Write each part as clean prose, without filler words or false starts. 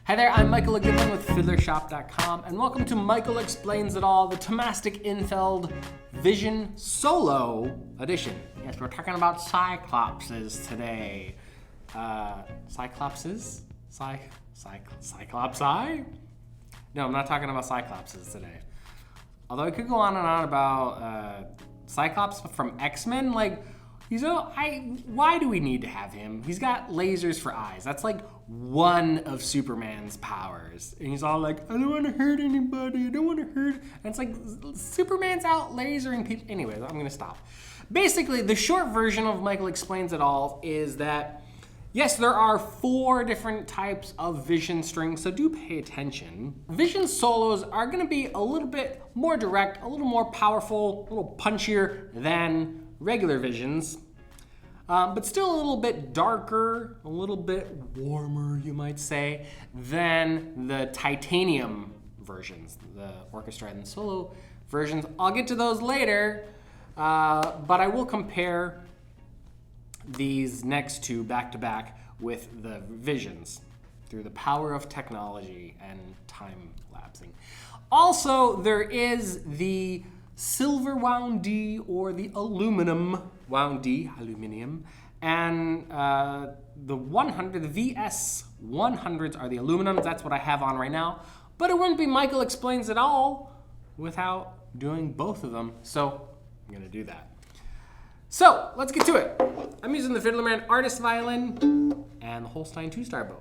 Hi there, I'm Michael Goodman with Fiddlershop.com, and welcome to Michael Explains It All, the Thomastik Infeld Vision Solo Edition. Yes, we're talking about Cyclopses today. Cyclopses? Cyclopsi? No, I'm not talking about Cyclopses today. Although I could go on and on about Cyclops from X-Men, why do we need to have him? He's got lasers for eyes. That's like one of Superman's powers. And he's all like, I don't want to hurt anybody. I don't want to hurt. And it's like, Superman's out lasering people. Anyways, I'm going to stop. Basically, the short version of Michael Explains It All is that, yes, there are 4 different types of vision strings, so do pay attention. Vision solos are going to be a little bit more direct, a little more powerful, a little punchier than regular visions, but still a little bit darker, a little bit warmer, you might say, than the titanium versions, the orchestra and the solo versions. I'll get to those later, but I will compare these next two back to back with the visions through the power of technology and time lapsing. Also, there is the silver wound D or the aluminum wound D, aluminium, and the VS 100s are the aluminums. That's what I have on right now. But it wouldn't be Michael Explains It All without doing both of them. So I'm gonna do that. So let's get to it. I'm using the Fiddlerman Artist Violin and the Holstein 2-star bow.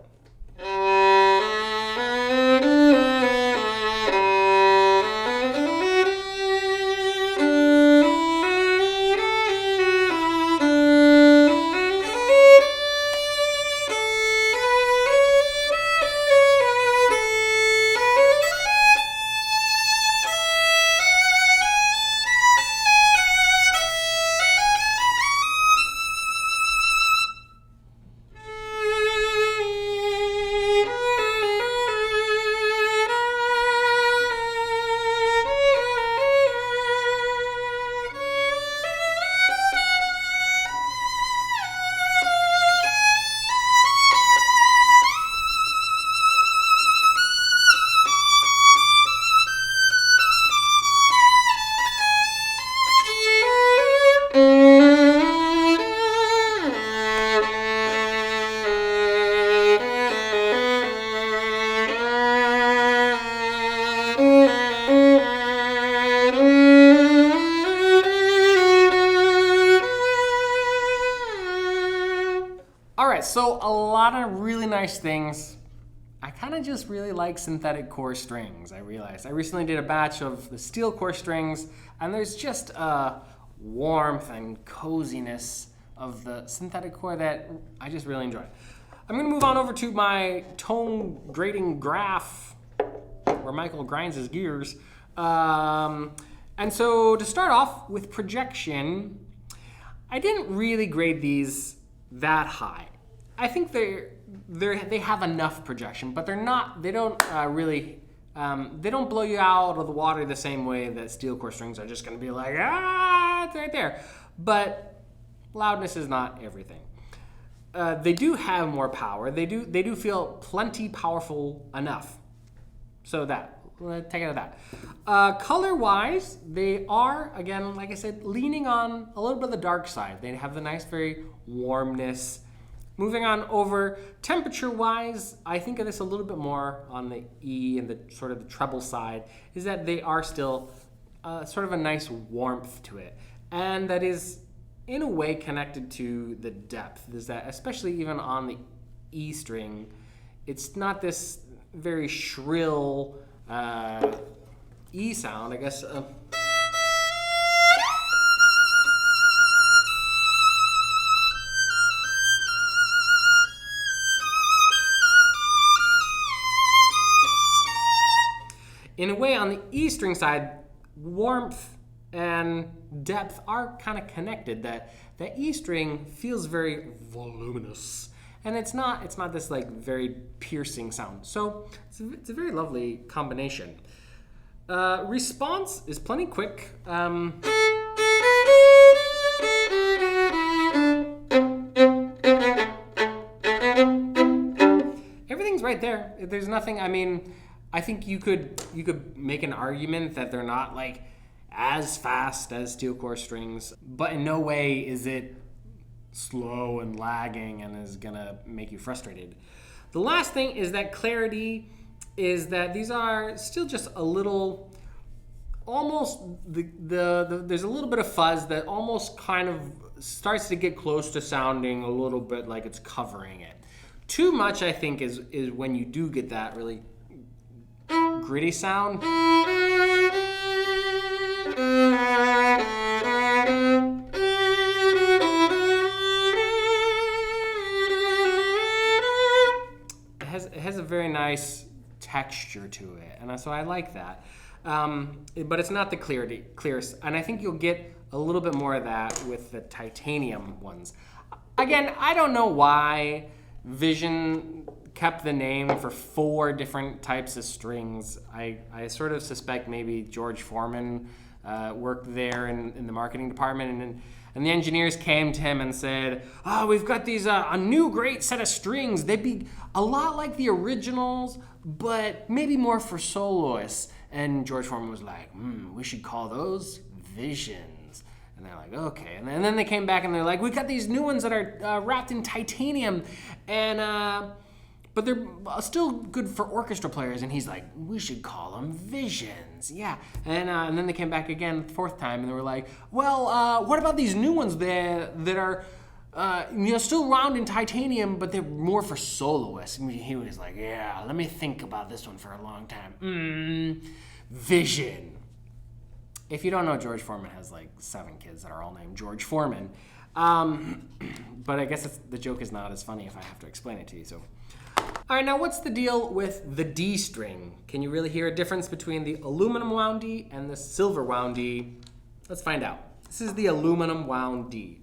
So a lot of really nice things. I kind of just really like synthetic core strings, I realized. I recently did a batch of the steel core strings, and there's just a warmth and coziness of the synthetic core that I just really enjoy. I'm gonna move on over to my tone grading graph, where Michael grinds his gears. And so to start off with projection, I didn't really grade these that high. I think they have enough projection, but they don't blow you out of the water the same way that steel core strings are just going to be like, it's right there. But loudness is not everything. They do have more power. They do feel plenty powerful enough. So take it at that. Color-wise, they are, again, like I said, leaning on a little bit of the dark side. They have the nice, very warmness. Moving on over, temperature-wise, I think of this a little bit more on the E and the sort of the treble side, is that they are still sort of a nice warmth to it. And that is, in a way, connected to the depth. Is that, especially even on the E string, it's not this very shrill E sound, I guess. In a way, on the E string side, warmth and depth are kind of connected. That E string feels very voluminous, and it's not this like very piercing sound. So it's a very lovely combination. Response is plenty quick. right there. There's nothing. I mean, I think you could make an argument that they're not like as fast as steel core strings, but in no way is it slow and lagging and is gonna make you frustrated. The last thing is that clarity is that these are still just a little, almost there's a little bit of fuzz that almost kind of starts to get close to sounding a little bit like it's covering it. Too much, I think, is when you do get that really gritty sound. It has a very nice texture to it, and so I like that. But it's not the clearest, and I think you'll get a little bit more of that with the titanium ones. Again, I don't know why Vision kept the name for 4 different types of strings. I sort of suspect maybe George Foreman worked there in the marketing department, and the engineers came to him and said, "Oh, we've got these a new great set of strings. They'd be a lot like the originals, but maybe more for soloists." And George Foreman was like, "We should call those Visions." And they're like, "Okay." And then they came back and they're like, "We got these new ones that are wrapped in titanium, and but they're still good for orchestra players." And he's like, "We should call them Visions." Yeah. And then they came back again the 4th time and they were like, "Well, what about these new ones that are still round in titanium, but they're more for soloists?" And he was like, "Yeah, let me think about this one for a long time. Vision." If you don't know, George Foreman has like 7 kids that are all named George Foreman. But I guess the joke is not as funny if I have to explain it to you. So, all right, now what's the deal with the D string? Can you really hear a difference between the aluminum wound D and the silver wound D? Let's find out. This is the aluminum wound D.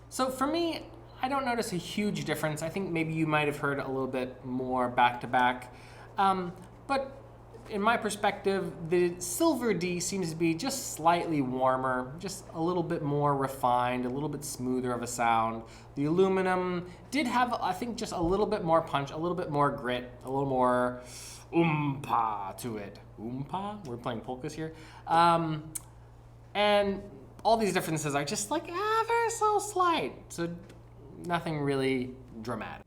So for me, I don't notice a huge difference. I think maybe you might have heard a little bit more back to back. But in my perspective, the silver D seems to be just slightly warmer, just a little bit more refined, a little bit smoother of a sound. The aluminum did have, I think, just a little bit more punch, a little bit more grit, a little more oompa to it. Oompa? We're playing polkas here. And all these differences are just like very so slight. So nothing really dramatic.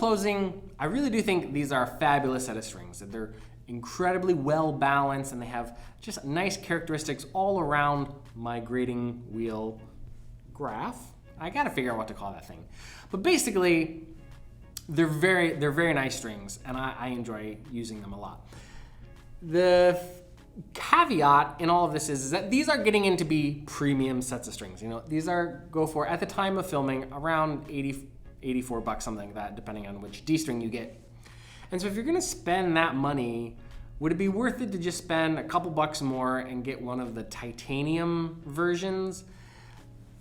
closing, I really do think these are a fabulous set of strings. That they're incredibly well balanced and they have just nice characteristics all around my grading wheel graph. I gotta figure out what to call that thing. But basically, they're very nice strings, and I enjoy using them a lot. The caveat in all of this is that these are getting into be premium sets of strings. You know, these go for, at the time of filming, around 84 bucks, something like that, depending on which D string you get. And so if you're gonna spend that money, would it be worth it to just spend a couple bucks more and get one of the titanium versions?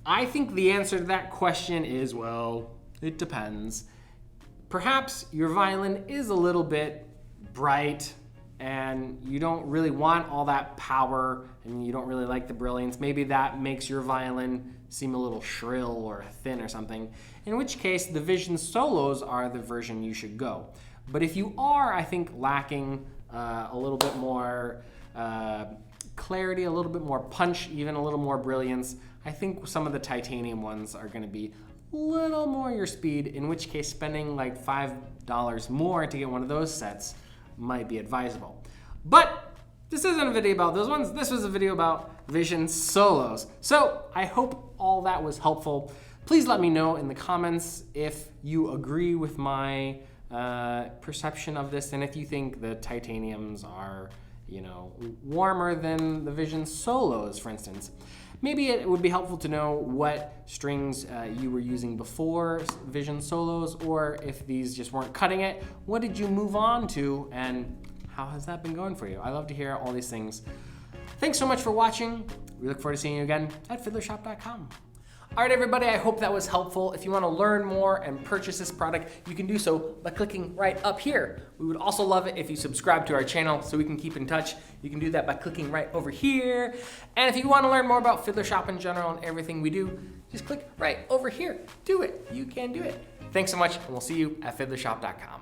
I think the answer to that question is, well, it depends. Perhaps your violin is a little bit bright and you don't really want all that power and you don't really like the brilliance. Maybe that makes your violin seem a little shrill or thin or something, in which case the Vision Solos are the version you should go. But if you are, I think, lacking a little bit more clarity, a little bit more punch, even a little more brilliance, I think some of the titanium ones are going to be a little more your speed, in which case spending like $5 more to get one of those sets might be advisable. But this isn't a video about those ones. This was a video about Vision Solos. So I hope all that was helpful. Please let me know in the comments if you agree with my perception of this, and if you think the titaniums are, you know, warmer than the Vision Solos, for instance. Maybe it would be helpful to know what strings you were using before Vision Solos, or if these just weren't cutting it, what did you move on to, and how has that been going for you? I love to hear all these things. Thanks so much for watching. We look forward to seeing you again at fiddlershop.com. All right, everybody, I hope that was helpful. If you want to learn more and purchase this product, you can do so by clicking right up here. We would also love it if you subscribe to our channel so we can keep in touch. You can do that by clicking right over here. And if you want to learn more about Fiddlershop in general and everything we do, just click right over here. Do it. You can do it. Thanks so much, and we'll see you at fiddlershop.com.